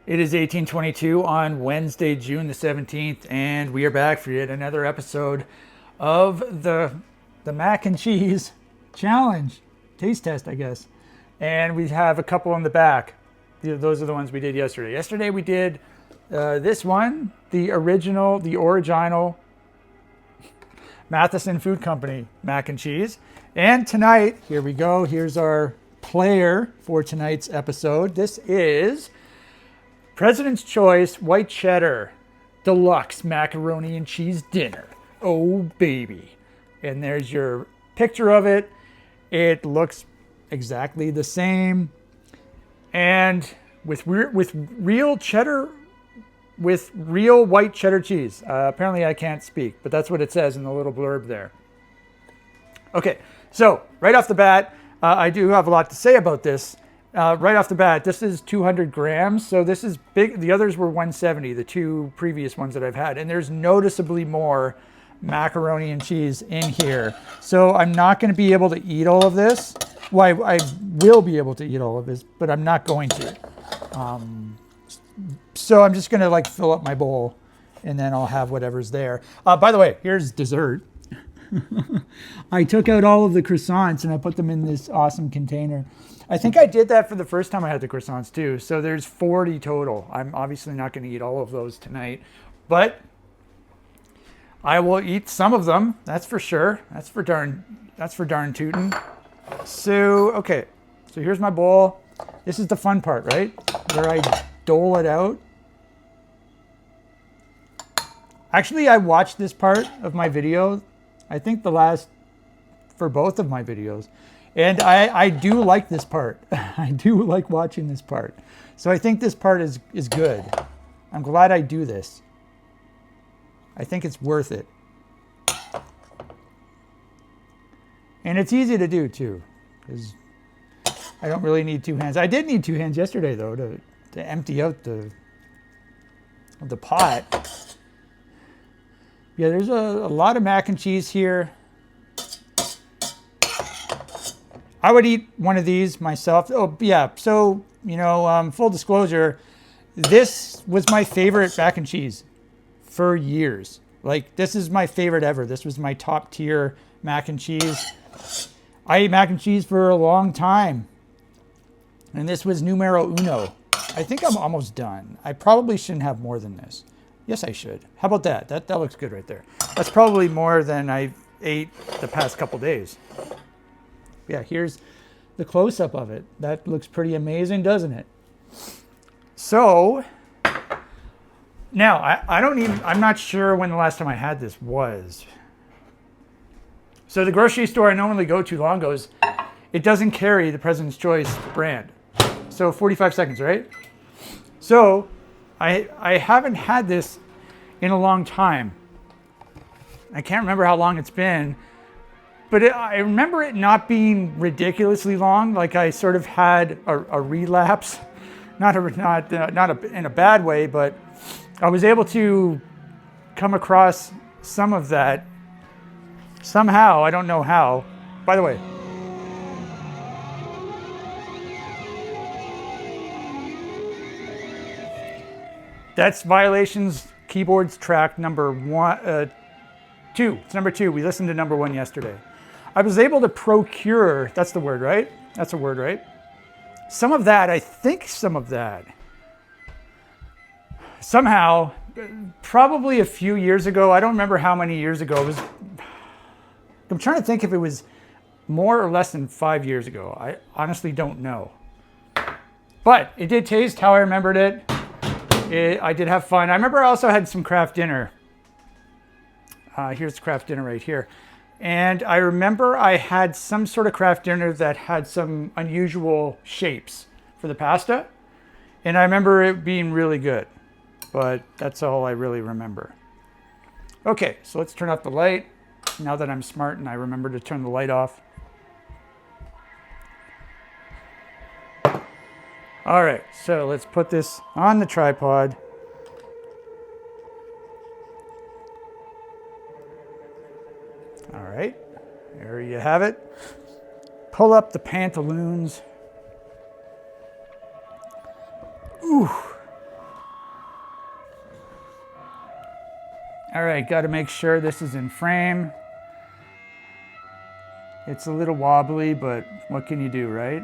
It is 1822 on Wednesday, June the 17th, and we are back for yet another episode of the mac and cheese challenge, taste test, I guess. And we have a couple on the back. Those are the ones we did yesterday. Yesterday we did this one, the original Matheson Food Company mac and cheese. And tonight, here we go. Here's our player for tonight's episode. This is President's Choice White Cheddar Deluxe Macaroni and Cheese Dinner. Oh, baby. And there's your picture of it. It looks exactly the same. And with real cheddar, with real white cheddar cheese. Apparently I can't speak, but that's what it says in the little blurb there. Okay, so right off the bat, I do have a lot to say about this. Right off the bat, this is 200 grams, so this is big. The others were 170, the two previous ones that I've had, and there's noticeably more macaroni and cheese in here. So I'm not going to be able to eat all of this. Well, I will be able to eat all of this, but I'm not going to. So I'm just going to like fill up my bowl, and then I'll have whatever's there. By the way, here's dessert. I took out all of the croissants and I put them in this awesome container. I think I did that for the first time I had the croissants too. So there's 40 total. I'm obviously not going to eat all of those tonight, but I will eat some of them. That's for sure. That's for darn tootin'. So, okay. So here's my bowl. This is the fun part, right? Where I dole it out. Actually, I watched this part of my video. I think for both of my videos. And I do like this part. I do like watching this part. So I think this part is good. I'm glad I do this. I think it's worth it. And it's easy to do too, because I don't really need two hands. I did need two hands yesterday though to empty out the pot. Yeah, there's a lot of mac and cheese here. I would eat one of these myself. Oh, yeah. So, full disclosure, this was my favorite mac and cheese for years. Like, this is my favorite ever. This was my top tier mac and cheese. I ate mac and cheese for a long time. And this was numero uno. I think I'm almost done. I probably shouldn't have more than this. Yes, I should. How about that? That looks good right there. That's probably more than I ate the past couple days. Yeah, here's the close-up of it. That looks pretty amazing, doesn't it? So, now, I'm not sure when the last time I had this was. So the grocery store I normally go to, Longo's, it doesn't carry the President's Choice brand. So 45 seconds, right? So, I haven't had this in a long time. I can't remember how long it's been, but I remember it not being ridiculously long. Like I sort of had a relapse, not in a bad way, but I was able to come across some of that somehow. I don't know how. By the way, that's Violations Keyboards track number 2. It's number 2. We listened to number 1 yesterday. I was able to procure, that's the word, right? That's a word, right? Some of that, somehow, probably a few years ago, I don't remember how many years ago, I'm trying to think if it was more or less than 5 years ago. I honestly don't know. But it did taste how I remembered it. I did have fun. I remember I also had some craft dinner. Here's the craft dinner right here. And I remember I had some sort of craft dinner that had some unusual shapes for the pasta. And I remember it being really good. But that's all I really remember. Okay, so let's turn off the light. Now that I'm smart and I remember to turn the light off. All right, so let's put this on the tripod. All right, there you have it. Pull up the pantaloons. Ooh, All right, got to make sure this is in frame. It's a little wobbly, but what can you do, right?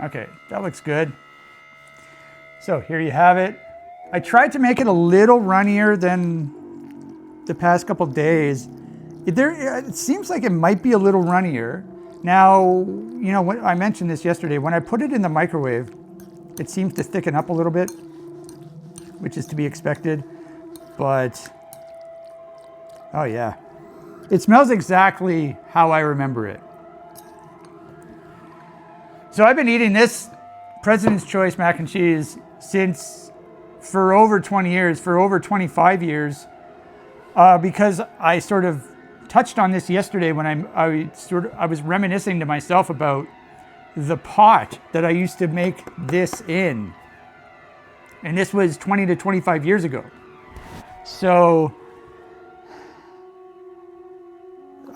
Okay, that looks good. So here you have it. I tried to make it a little runnier than the past couple days. It seems like it might be a little runnier. Now, you know, I mentioned this yesterday. When I put it in the microwave, it seems to thicken up a little bit, which is to be expected. But, oh yeah. It smells exactly how I remember it. So I've been eating this President's Choice mac and cheese for over 20 years, for over 25 years, because I sort of touched on this yesterday when I was reminiscing to myself about the pot that I used to make this in. And this was 20 to 25 years ago. So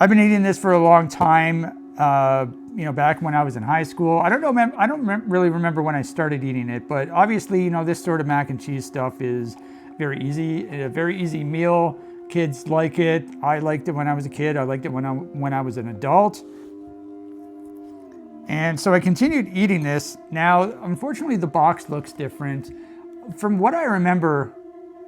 I've been eating this for a long time, you know, back when I was in high school. I don't really remember when I started eating it, but obviously, you know, this sort of mac and cheese stuff is very easy, a very easy meal. Kids like it. I liked it when I was a kid. I liked it when I was an adult. And so I continued eating this. Now, unfortunately, the box looks different. From what I remember,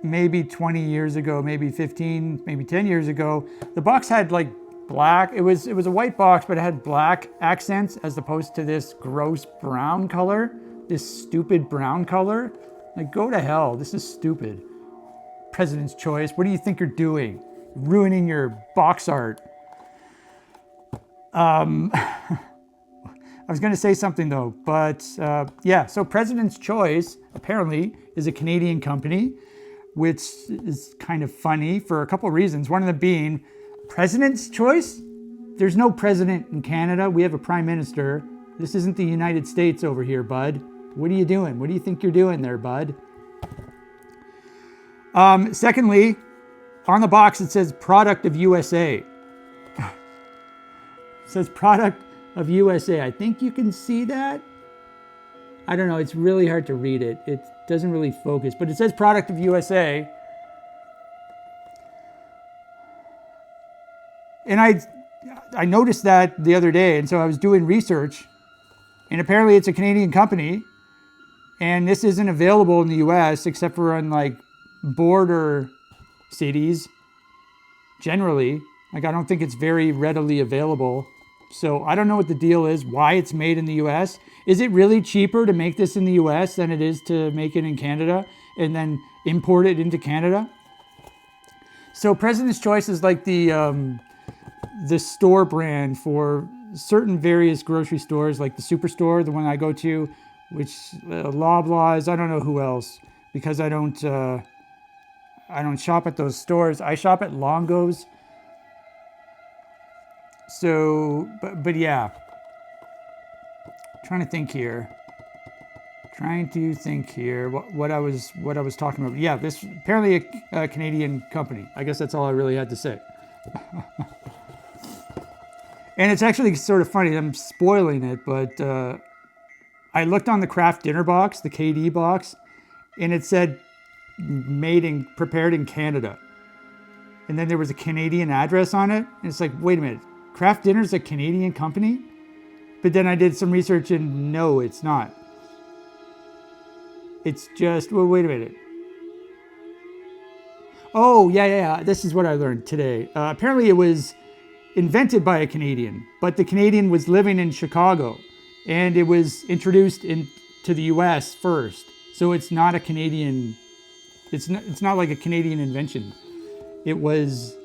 maybe 20 years ago, maybe 15, maybe 10 years ago, the box had like black. It was a white box, but it had black accents as opposed to this gross brown color, this stupid brown color. Like, go to hell. This is stupid. President's Choice. What do you think you're doing? Ruining your box art. I was going to say something though, but yeah, so President's Choice apparently is a Canadian company, which is kind of funny for a couple of reasons. One of them being President's Choice? There's no president in Canada. We have a prime minister. This isn't the United States over here, bud. What are you doing? What do you think you're doing there, bud? Secondly, on the box it says product of USA. It says product of USA. I think you can see that. I don't know, it's really hard to read it. It doesn't really focus, but it says product of USA. And I noticed that the other day, and so I was doing research, and apparently it's a Canadian company, and this isn't available in the US except for in like border cities generally. Like, I don't think it's very readily available. So I don't know what the deal is, why it's made in the US. Is it really cheaper to make this in the US than it is to make it in Canada and then import it into Canada? So President's Choice is like the store brand for certain various grocery stores, like the Superstore, the one I go to, which Loblaws, I don't know who else, because I don't shop at those stores. I shop at Longo's. So, but yeah. Trying to think here. What I was talking about. Yeah, this apparently a Canadian company. I guess that's all I really had to say. And it's actually sort of funny. I'm spoiling it, but I looked on the Kraft Dinner box, the KD box, and it said prepared in Canada. And then there was a Canadian address on it. And it's like, wait a minute, Kraft Dinner's a Canadian company? But then I did some research and no, it's not. It's just, well, wait a minute. Oh, yeah. This is what I learned today. Apparently it was invented by a Canadian, but the Canadian was living in Chicago and it was introduced into the US first. So it's not a Canadian, it's not like a Canadian invention. It was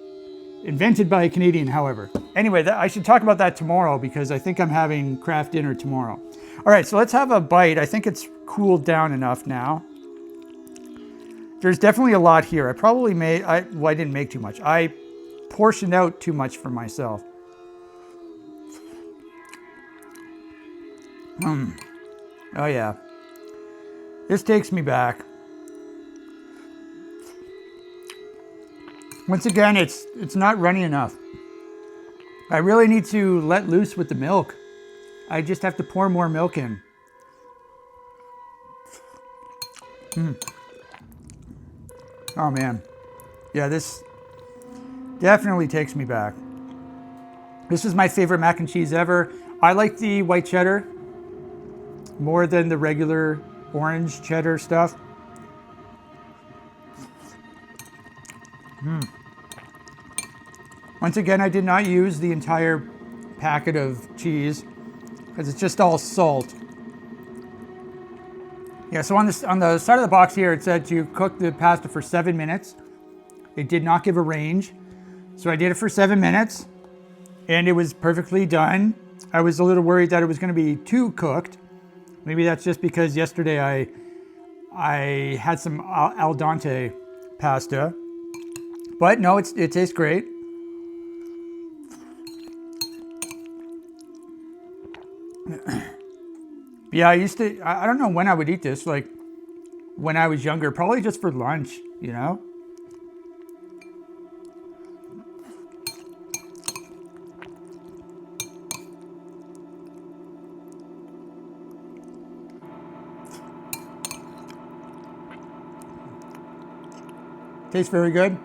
invented by a Canadian, however. Anyway, I should talk about that tomorrow because I think I'm having Kraft Dinner tomorrow. All right, so let's have a bite. I think it's cooled down enough now. There's definitely a lot here. I probably I didn't make too much. I portioned out too much for myself. Oh yeah. This takes me back. Once again, it's not runny enough. I really need to let loose with the milk. I just have to pour more milk in. Oh man. Yeah, this definitely takes me back. This is my favorite mac and cheese ever. I like the white cheddar more than the regular orange cheddar stuff. Once again, I did not use the entire packet of cheese because it's just all salt. Yeah, so on the side of the box here, it said to cook the pasta for 7 minutes. It did not give a range. So I did it for 7 minutes and it was perfectly done. I was a little worried that it was going to be too cooked. Maybe that's just because yesterday I had some al dente pasta. But no, it tastes great. Yeah, I don't know when I would eat this, like when I was younger, probably just for lunch, you know? Tastes very good.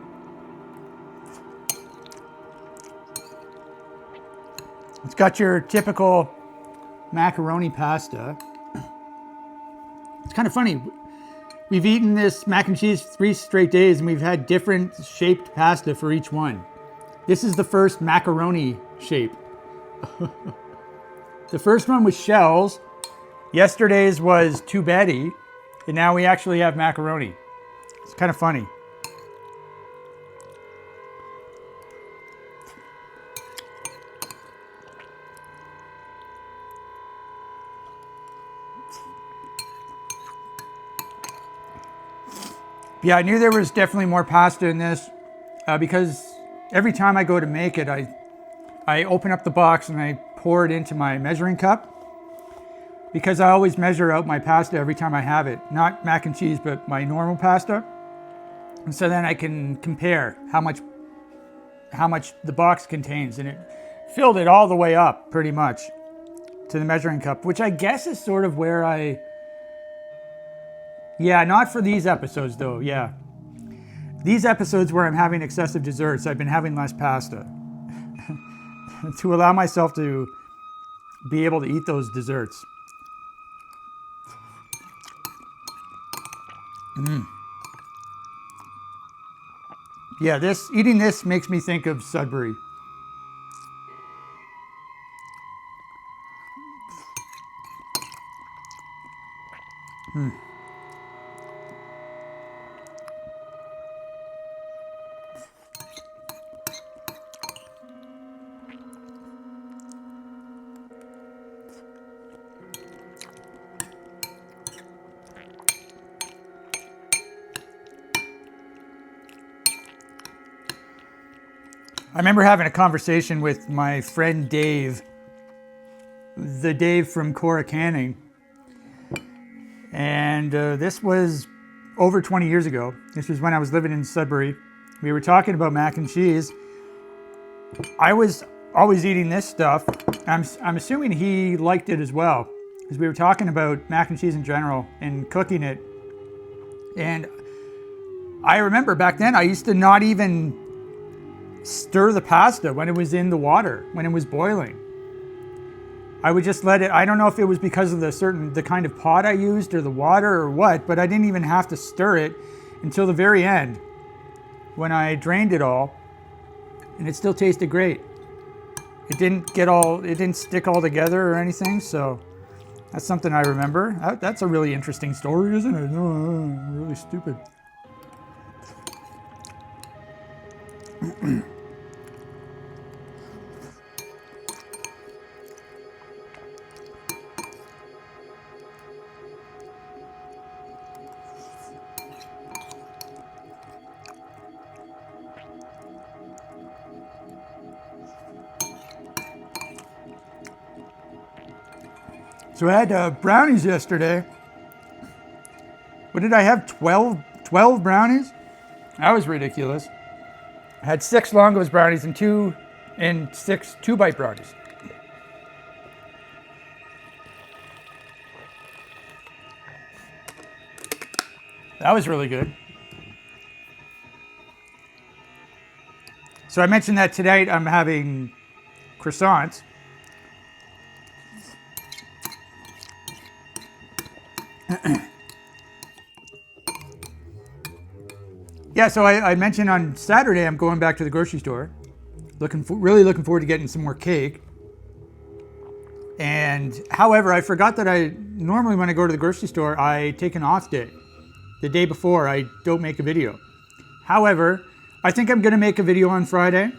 It's got your typical macaroni pasta. It's kind of funny. We've eaten this mac and cheese 3 straight days and we've had different shaped pasta for each one. This is the first macaroni shape. The first one was shells. Yesterday's was tubetti. And now we actually have macaroni. It's kind of funny. Yeah, I knew there was definitely more pasta in this because every time I go to make it, I open up the box and I pour it into my measuring cup because I always measure out my pasta every time I have it. Not mac and cheese, but my normal pasta. And so then I can compare how much the box contains. And it filled it all the way up pretty much to the measuring cup, which I guess is sort of where yeah, not for these episodes though, yeah. These episodes where I'm having excessive desserts, I've been having less pasta to allow myself to be able to eat those desserts. Yeah, eating this makes me think of Sudbury. I remember having a conversation with my friend Dave, the Dave from Cora Canning, and this was over 20 years ago. This was when I was living in Sudbury. We were talking about mac and cheese. I was always eating this stuff. I'm assuming he liked it as well, because we were talking about mac and cheese in general and cooking it. And I remember back then I used to not even stir the pasta when it was in the water, when it was boiling. I would just let it, I don't know if it was because of the kind of pot I used or the water or what, but I didn't even have to stir it until the very end when I drained it all, and it still tasted great. It didn't stick all together or anything, so that's something I remember. That's a really interesting story, isn't it? Really stupid. So I had brownies yesterday. What did I have? 12 brownies? That was ridiculous. I had 6 Longo's brownies and 6 2-bite brownies. That was really good. So I mentioned that tonight I'm having croissants. Yeah, so I mentioned on Saturday I'm going back to the grocery store. Really looking forward to getting some more cake. And however, I forgot that I normally when I go to the grocery store, I take an off day. The day before, I don't make a video. However, I think I'm gonna make a video on Friday.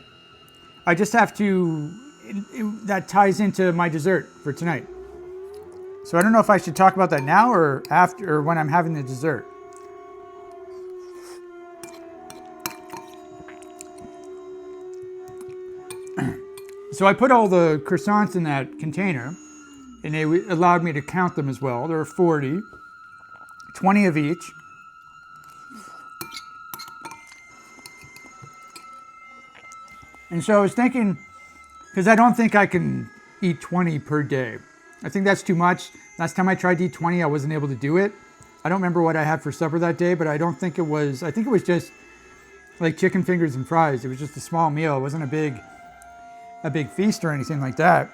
I just have to, that ties into my dessert for tonight. So I don't know if I should talk about that now or after, or when I'm having the dessert. So I put all the croissants in that container, and they allowed me to count them as well. There are 40, 20 of each. And so I was thinking, because I don't think I can eat 20 per day. I think that's too much. Last time I tried to eat 20, I wasn't able to do it. I don't remember what I had for supper that day, but I don't think it was, I think it was just like chicken fingers and fries. It was just a small meal. It wasn't a big feast or anything like that.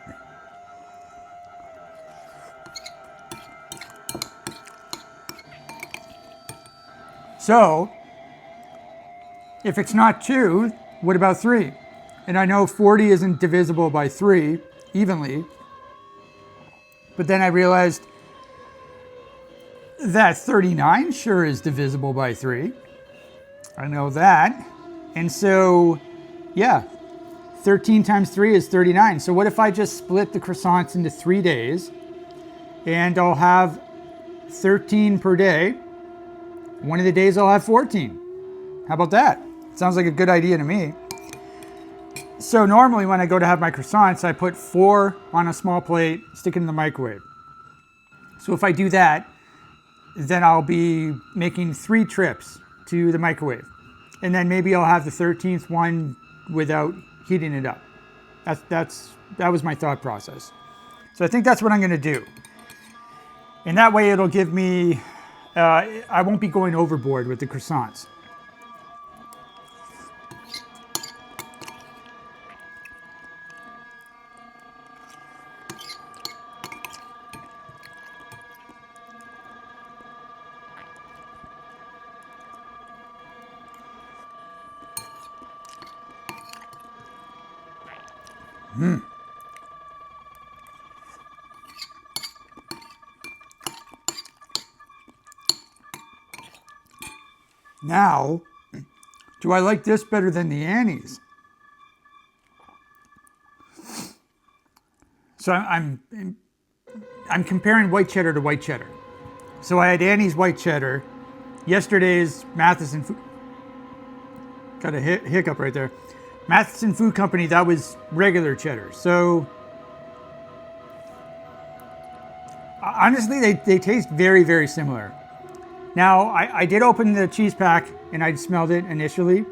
So, if it's not 2, what about 3? And I know 40 isn't divisible by 3 evenly, but then I realized that 39 sure is divisible by 3. I know that. And so, yeah, 13 times 3 is 39. So what if I just split the croissants into 3 days and I'll have 13 per day. One of the days I'll have 14. How about that? Sounds like a good idea to me. So normally when I go to have my croissants, I put 4 on a small plate, stick it in the microwave. So if I do that, then I'll be making 3 trips to the microwave. And then maybe I'll have the 13th one without heating it up. That was my thought process. So I think that's what I'm gonna do. And that way it'll give me, I won't be going overboard with the croissants. Now, do I like this better than the Annie's? So I'm comparing white cheddar to white cheddar. So I had Annie's white cheddar, yesterday's Matheson Food, got a hiccup right there. Matheson Food Company, that was regular cheddar. So honestly, they taste very, very similar. Now, I did open the cheese pack and I smelled it initially. It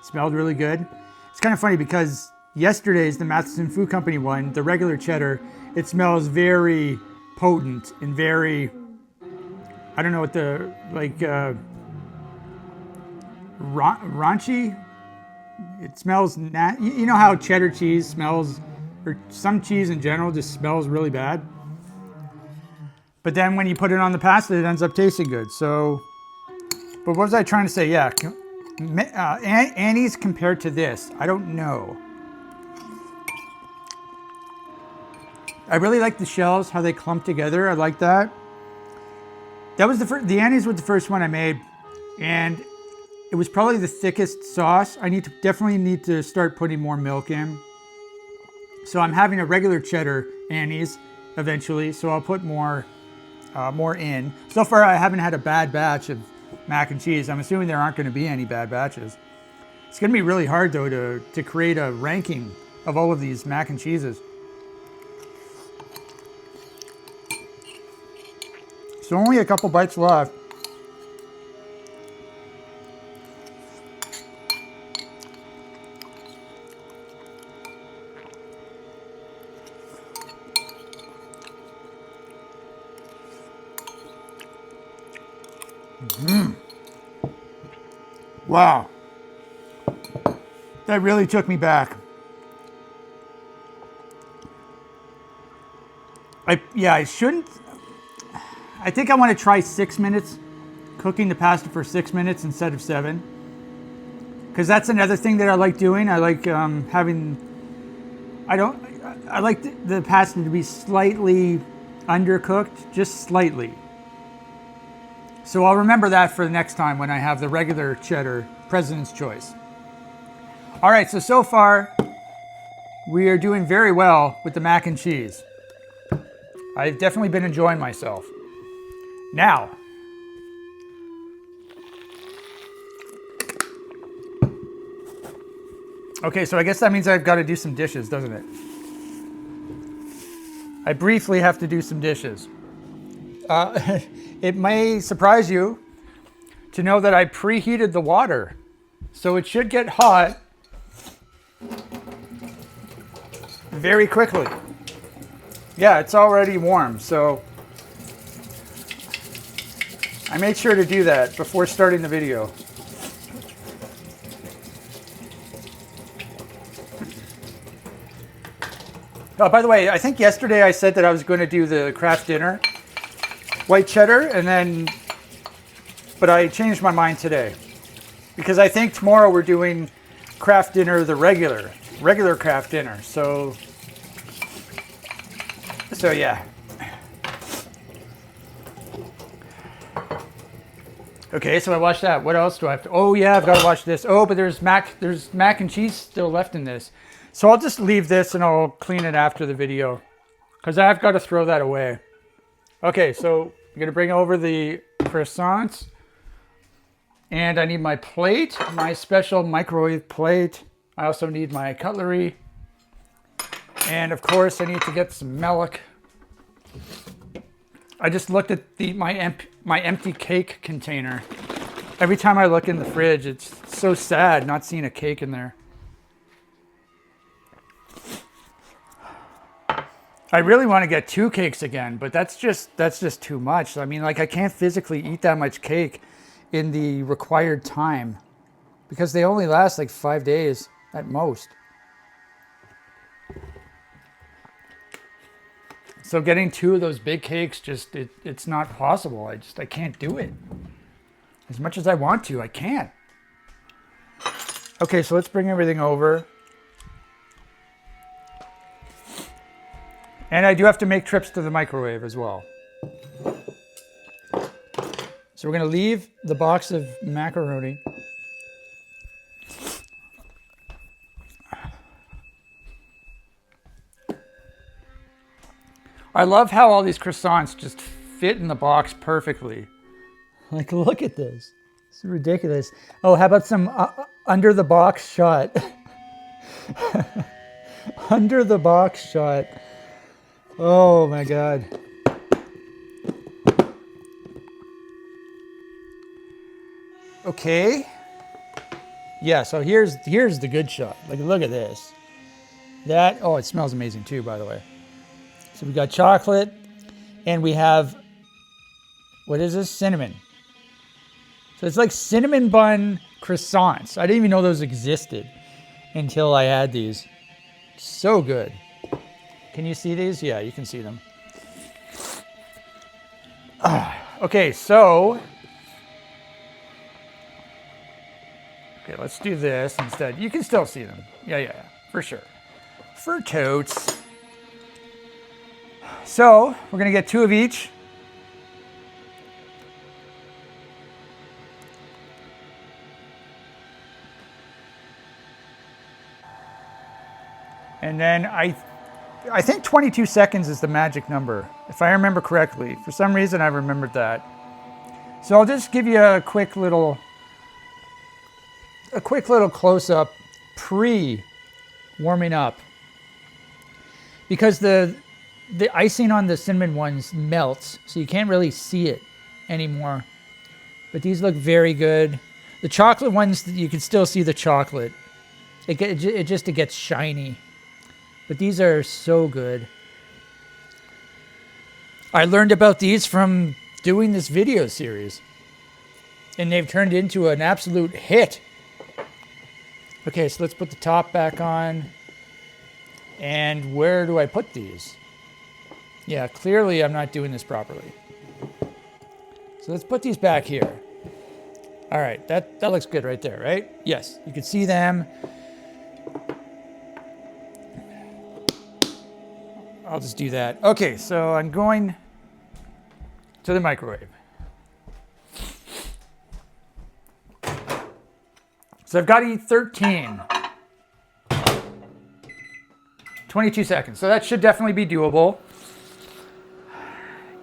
smelled really good. It's kind of funny because yesterday's, the Matheson Food Company one, the regular cheddar, it smells very potent and very, I don't know what the, like, raunchy? It smells, you know how cheddar cheese smells, or some cheese in general just smells really bad? But then when you put it on the pasta, it ends up tasting good. So, but what was I trying to say? Yeah, Annie's compared to this, I don't know. I really like the shells, how they clump together. I like that. That was the Annie's was the first one I made, and it was probably the thickest sauce. I definitely need to start putting more milk in. So I'm having a regular cheddar Annie's eventually, so I'll put more in. So far, I haven't had a bad batch of mac and cheese. I'm assuming there aren't going to be any bad batches. It's going to be really hard, though, to create a ranking of all of these mac and cheeses. So only a couple bites left. Wow. That really took me back. I shouldn't. I think I want to try 6 minutes, cooking the pasta for 6 minutes instead of 7. Because that's another thing that I like doing. I like I like the pasta to be slightly undercooked, just slightly. So I'll remember that for the next time when I have the regular cheddar President's Choice. All right, so far we are doing very well with the mac and cheese. I've definitely been enjoying myself. Now, okay, so I guess that means I've got to do some dishes, doesn't it? I briefly have to do some dishes. It may surprise you to know that I preheated the water, so it should get hot very quickly. Yeah, it's already warm, so I made sure to do that before starting the video. Oh, by the way, I think yesterday I said that I was going to do the Kraft Dinner white cheddar, but I changed my mind today because I think tomorrow we're doing Kraft Dinner, the regular Kraft Dinner. So yeah. Okay, so I watched that. What else do I have to? Oh yeah, I've got to watch this. Oh, but there's mac and cheese still left in this. So I'll just leave this and I'll clean it after the video because I've got to throw that away. Okay, so I'm going to bring over the croissants and I need my plate, my special microwave plate. I also need my cutlery. And of course I need to get some milk. I just looked at my empty cake container. Every time I look in the fridge, it's so sad not seeing a cake in there. I really want to get 2 cakes again, but that's just too much. I mean, like I can't physically eat that much cake in the required time because they only last like 5 days at most. So getting 2 of those big cakes, it's not possible. I can't do it. As much as I want to, I can't. Okay, so let's bring everything over. And I do have to make trips to the microwave as well. So we're going to leave the box of macaroni. I love how all these croissants just fit in the box perfectly. Like, look at this. It's ridiculous. Oh, how about some under the box shot? Under the box shot. Oh my God. Okay. Yeah, so here's the good shot. Like, look at this. Oh, it smells amazing too, by the way. So we got chocolate and we have, what is this? Cinnamon. So it's like cinnamon bun croissants. I didn't even know those existed until I had these. So good. Can you see these? Yeah, you can see them. Okay, so. Okay, let's do this instead. You can still see them. Yeah, for sure. For totes. So, we're going to get 2 of each. And then I think 22 seconds is the magic number, if I remember correctly. For some reason, I remembered that. So I'll just give you a quick little close-up pre-warming up. Because the icing on the cinnamon ones melts, so you can't really see it anymore. But these look very good. The chocolate ones, you can still see the chocolate. It gets shiny. But these are so good. I learned about these from doing this video series. And they've turned into an absolute hit. Okay, so let's put the top back on. And where do I put these? Yeah, clearly I'm not doing this properly. So let's put these back here. All right, that looks good right there, right? Yes, you can see them. I'll just do that. Okay, so I'm going to the microwave. So I've got to eat 13. 22 seconds. So that should definitely be doable.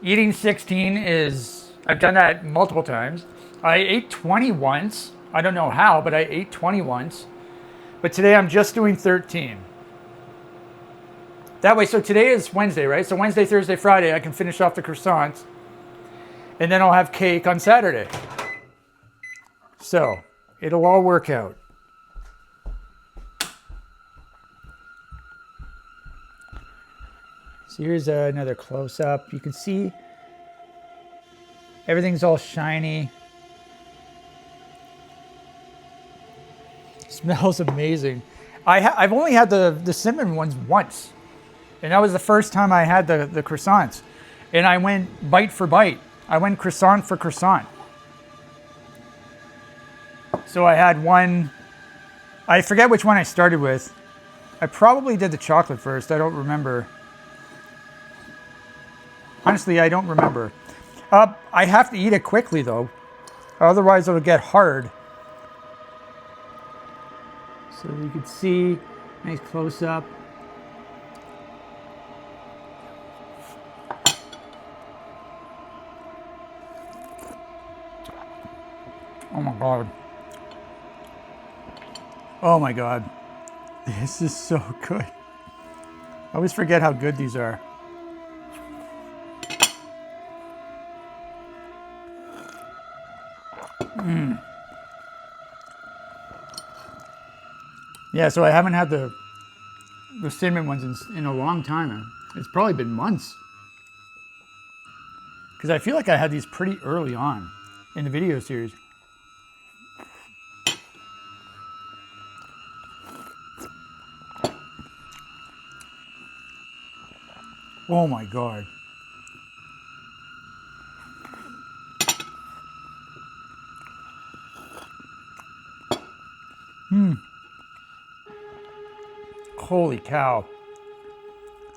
Eating 16 is, I've done that multiple times. I ate 20 once. I don't know how, but I ate 20 once. But today I'm just doing 13. That way, so today is Wednesday, right? So Wednesday, Thursday, Friday, I can finish off the croissants. And then I'll have cake on Saturday. So it'll all work out. So here's another close-up. You can see everything's all shiny. Smells amazing. I've only had the cinnamon ones once. And that was the first time I had the croissants. And I went bite for bite. I went croissant for croissant. So I had one, I forget which one I started with. I probably did the chocolate first. I don't remember. Honestly, I don't remember. I have to eat it quickly though. Otherwise it'll get hard. So you can see, nice close up. Oh my God. Oh my God. This is so good. I always forget how good these are. Yeah, so I haven't had the cinnamon ones in a long time. It's probably been months. Because I feel like I had these pretty early on in the video series. Oh my God. Holy cow.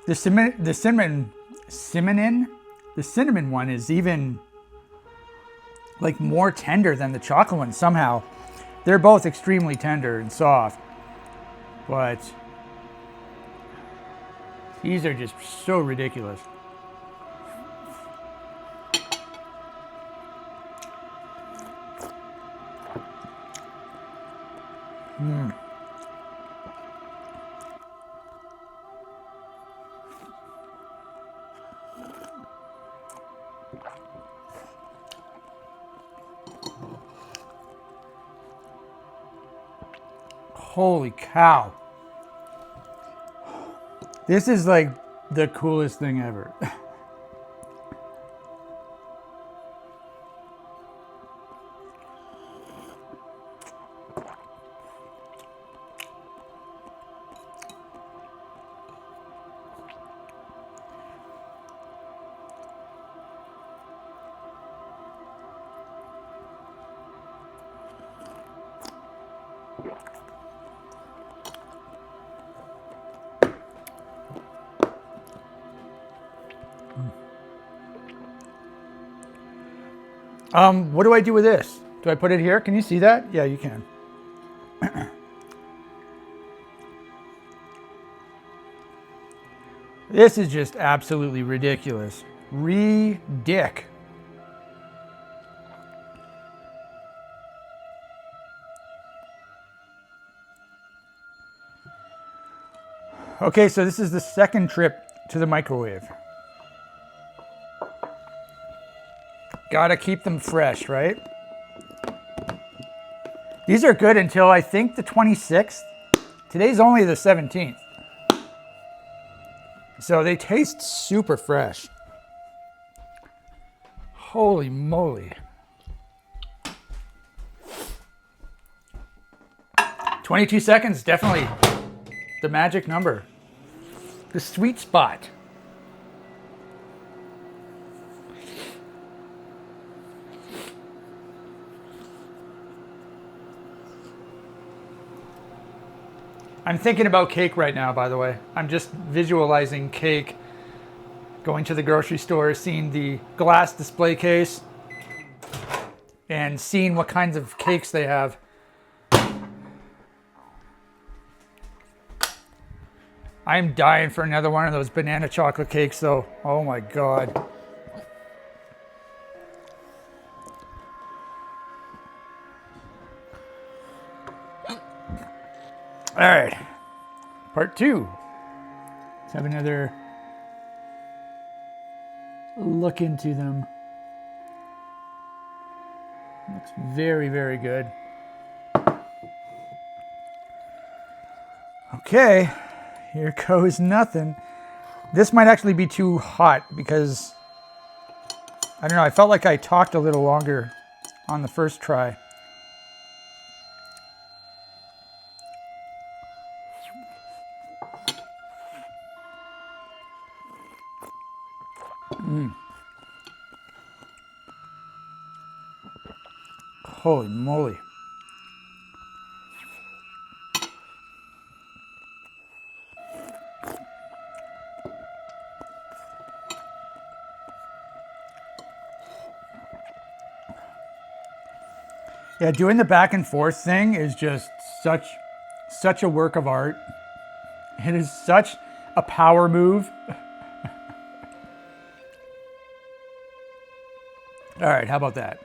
The cinnamon one is even like more tender than the chocolate one somehow. They're both extremely tender and soft, but these are just so ridiculous. Holy cow. This is like the coolest thing ever. What do I do with this? Do I put it here? Can you see that? Yeah, you can. This is just absolutely ridiculous. Ridic. Okay, so this is the second trip to the microwave. Gotta keep them fresh, right? These are good until I think the 26th. Today's only the 17th. So they taste super fresh. Holy moly. 22 seconds, definitely the magic number. The sweet spot. I'm thinking about cake right now, by the way. I'm just visualizing cake, going to the grocery store, seeing the glass display case, and seeing what kinds of cakes they have. I'm dying for another one of those banana chocolate cakes, though. Oh my God. All right, part 2. Let's have another look into them. Looks very, very good. Okay, here goes nothing. This might actually be too hot because, I don't know, I felt like I talked a little longer on the first try. Holy moly. Yeah, doing the back and forth thing is just such a work of art. It is such a power move. All right, how about that?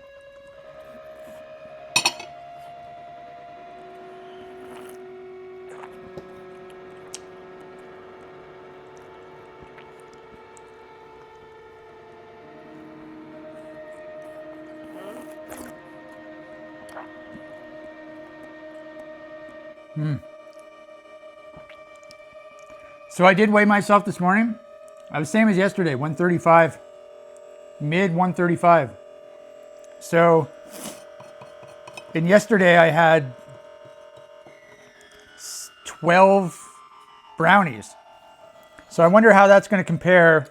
So I did weigh myself this morning. I was same as yesterday, 135, mid 135. So, and yesterday I had 12 brownies. So I wonder how that's going to compare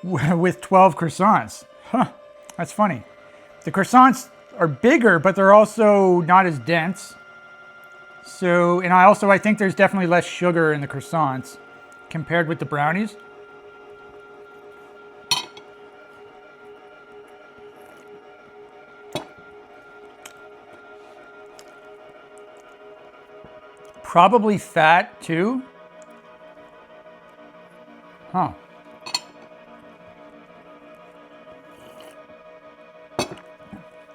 with 12 croissants. Huh, that's funny. The croissants are bigger, but they're also not as dense. So, and I think there's definitely less sugar in the croissants compared with the brownies. Probably fat too. Huh.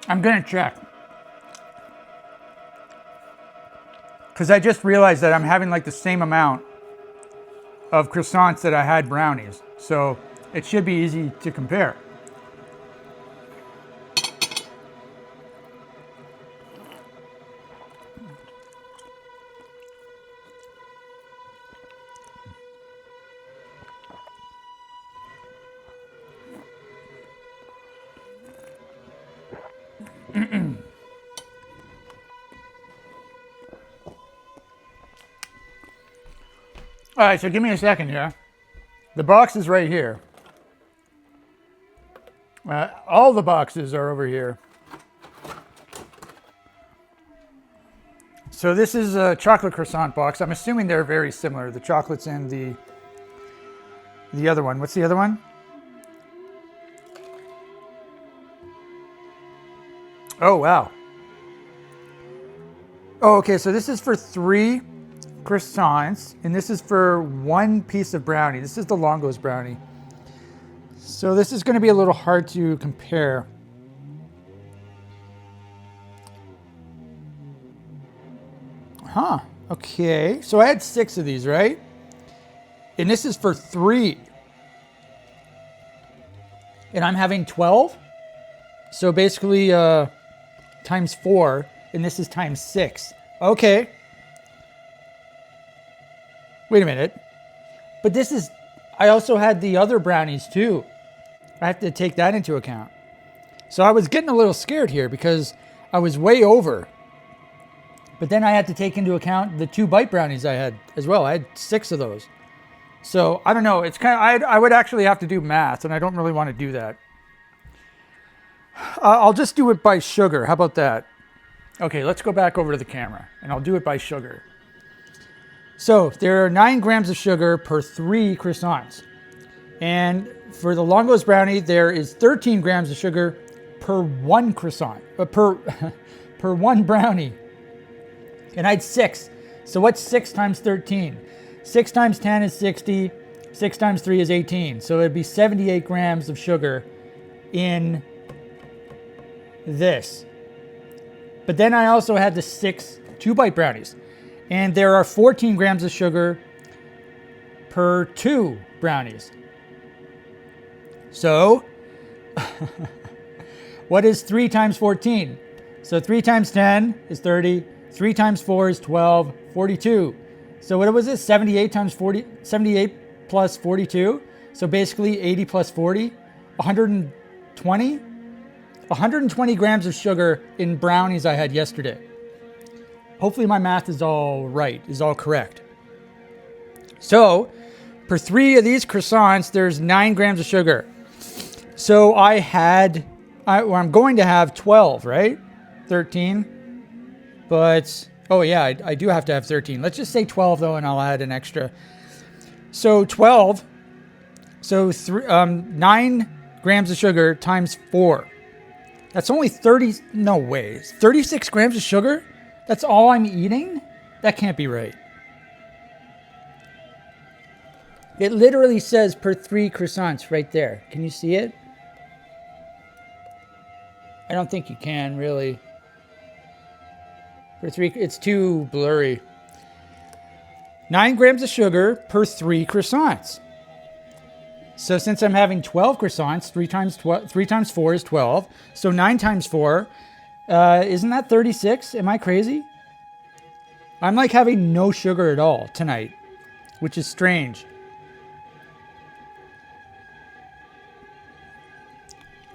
I'm gonna check. Because I just realized that I'm having like the same amount of croissants that I had brownies. So it should be easy to compare. All right, so give me a second here. The box is right here. All the boxes are over here. So this is a chocolate croissant box. I'm assuming they're very similar. The chocolate's in the other one. What's the other one? Oh, wow. Oh, okay, so this is for 3 croissants, and this is for 1 piece of brownie. This is the Longo's brownie. So this is going to be a little hard to compare. Huh, okay. So I had 6 of these, right? And this is for 3. And I'm having 12? So basically times 4, and this is times 6. Okay. Wait a minute. But this is, I also had the other brownies too. I have to take that into account. So I was getting a little scared here because I was way over. But then I had to take into account the 2 bite brownies I had as well. I had 6 of those. So I don't know. It's kind of, I would actually have to do math, and I don't really want to do that. I'll just do it by sugar. How about that? Okay, let's go back over to the camera, and I'll do it by sugar. So there are 9 grams of sugar per 3 croissants. And for the Longo's brownie, there is 13 grams of sugar per 1 croissant, per 1 brownie. And I had 6. So what's 6 times 13? 6 times 10 is 60. 6 times 3 is 18. So it'd be 78 grams of sugar in this. But then I also had the 6 2-bite brownies. And there are 14 grams of sugar per 2 brownies. So, what is 3 times 14? So 3 times 10 is 30. 3 times 4 is 12, 42. So what was it? 78 times 40, 78 plus 42. So basically 80 plus 40, 120. 120 grams of sugar in brownies I had yesterday. Hopefully my math is all right, is all correct. So, per 3 of these croissants, there's 9 grams of sugar. So I'm going to have 12, right? 13. But, oh yeah, I do have to have 13. Let's just say 12 though, and I'll add an extra. So 12, so 9 grams of sugar times 4. That's only 30, no way, 36 grams of sugar? That's all I'm eating? That can't be right. It literally says per 3 croissants right there. Can you see it? I don't think you can, really. Per 3, it's too blurry. 9 grams of sugar per 3 croissants. So since I'm having 12 croissants, 3 times 4 is 12. So 9 times 4, isn't that 36? Am I crazy? I'm like having no sugar at all tonight, which is strange.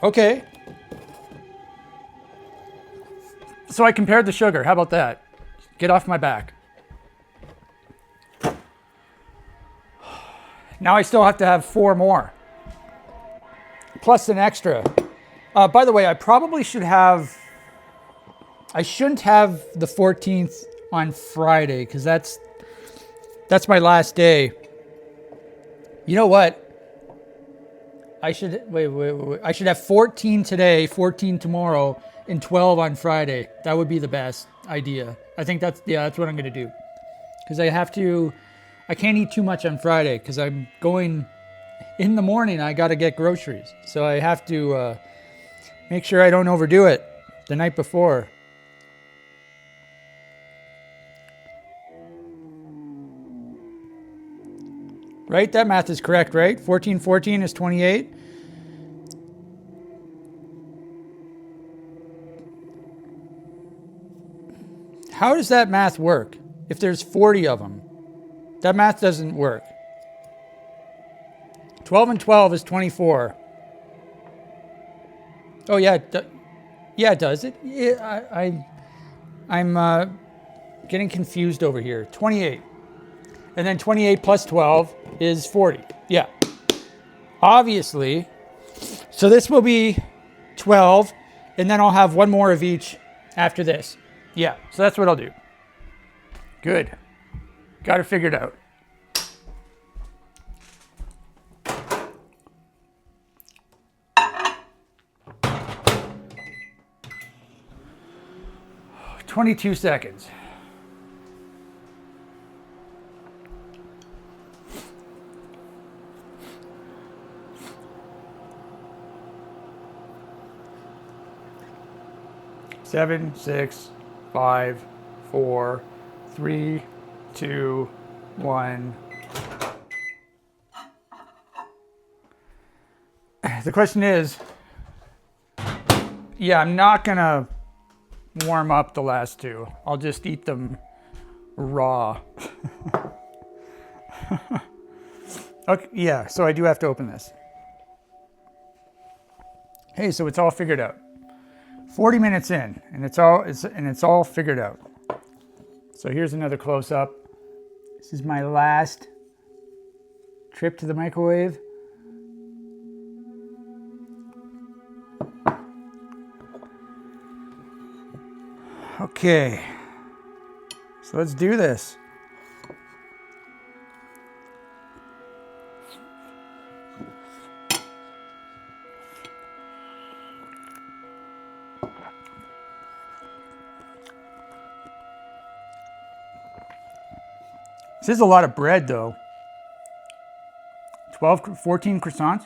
Okay. So I compared the sugar. How about that? Get off my back. Now I still have to have 4 more. Plus an extra. By the way, I probably should have... I shouldn't have the 14th on Friday, because that's my last day. You know what? I should... Wait. I should have 14 today, 14 tomorrow, and 12 on Friday. That would be the best idea. I think that's what I'm going to do. Because I can't eat too much on Friday because I'm going in the morning. I got to get groceries. So I have to make sure I don't overdo it the night before. Right? That math is correct, right? 14 is 28. How does that math work if there's 40 of them? That math doesn't work. 12 and 12 is 24. Oh yeah, it does. I'm getting confused over here. 28, and then 28 plus 12 is 40. Yeah, obviously. So this will be 12, and then I'll have 1 more of each after this. Yeah, so that's what I'll do. Good. Got it figured out. "22 seconds. Seven, 6, 5, 4, 3, 2, 1. The question is, yeah, I'm not gonna warm up the last 2. I'll just eat them raw. Okay, yeah, so I do have to open this. Hey, so it's all figured out. 40 minutes in, and it's all figured out. So here's another close-up. This is my last trip to the microwave. Okay, so let's do this. This is a lot of bread though. 14 croissants.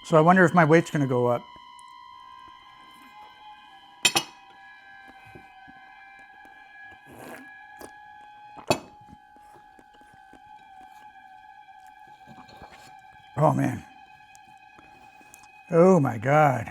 So I wonder if my weight's gonna go up. Oh man. Oh my God.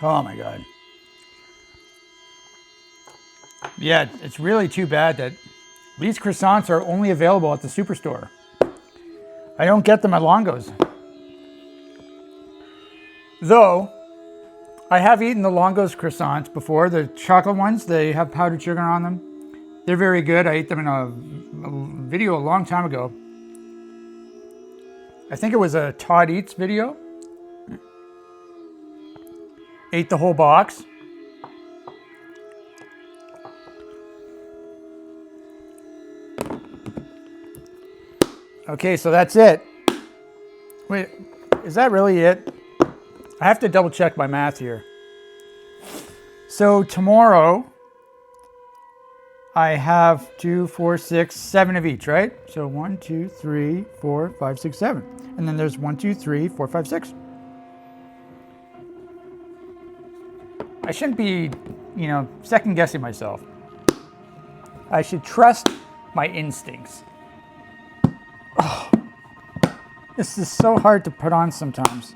Oh my God. Yeah, it's really too bad that these croissants are only available at the Superstore. I don't get them at Longo's. Though, I have eaten the Longo's croissants before, the chocolate ones, they have powdered sugar on them. They're very good. I ate them in a video a long time ago. I think it was a Todd Eats video. Ate the whole box. Okay, so that's it. Wait, is that really it? I have to double check my math here. So tomorrow, I have 2, 4, 6, 7 of each, right? So 1, 2, 3, 4, 5, 6, 7. And then there's 1, 2, 3, 4, 5, 6. I shouldn't be, second guessing myself. I should trust my instincts. Oh, this is so hard to put on sometimes.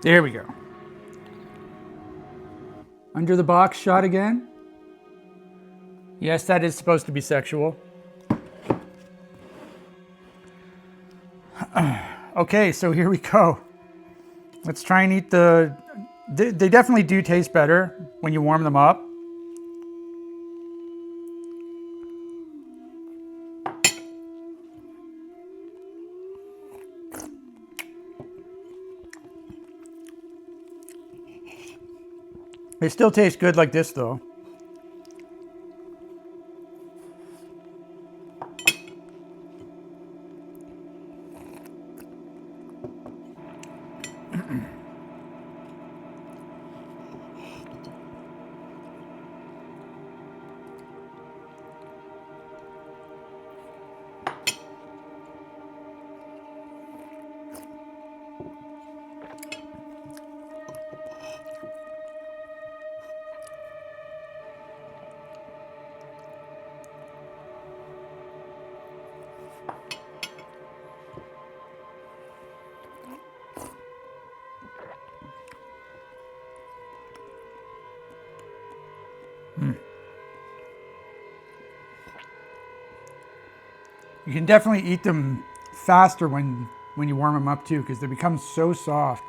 There we go. Under the box shot again. Yes, that is supposed to be sexual. Okay, so here we go. Let's try and eat they definitely do taste better when you warm them up. They still taste good like this though. You can definitely eat them faster when you warm them up too, because they become so soft.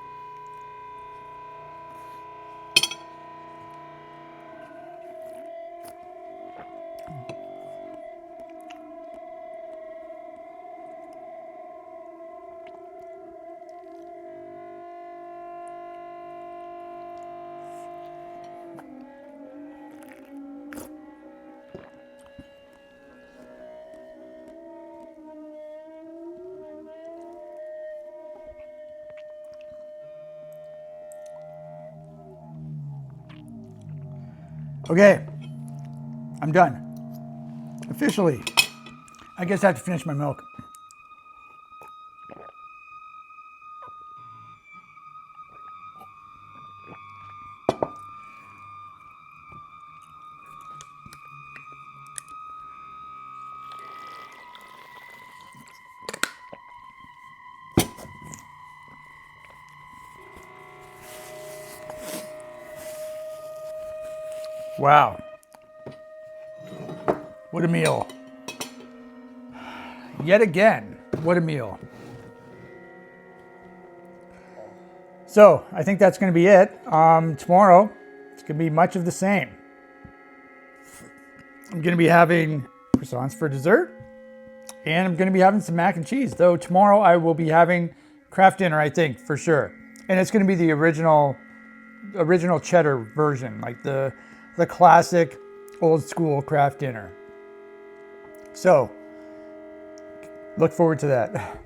Okay, I'm done. Officially. I guess I have to finish my milk. Wow. What a meal. Yet again, what a meal. So I think that's going to be it. Tomorrow, it's going to be much of the same. I'm going to be having croissants for dessert, and I'm going to be having some mac and cheese. Though tomorrow I will be having Kraft dinner, I think, for sure. And it's going to be the original cheddar version, like the classic old school Kraft dinner. So look forward to that.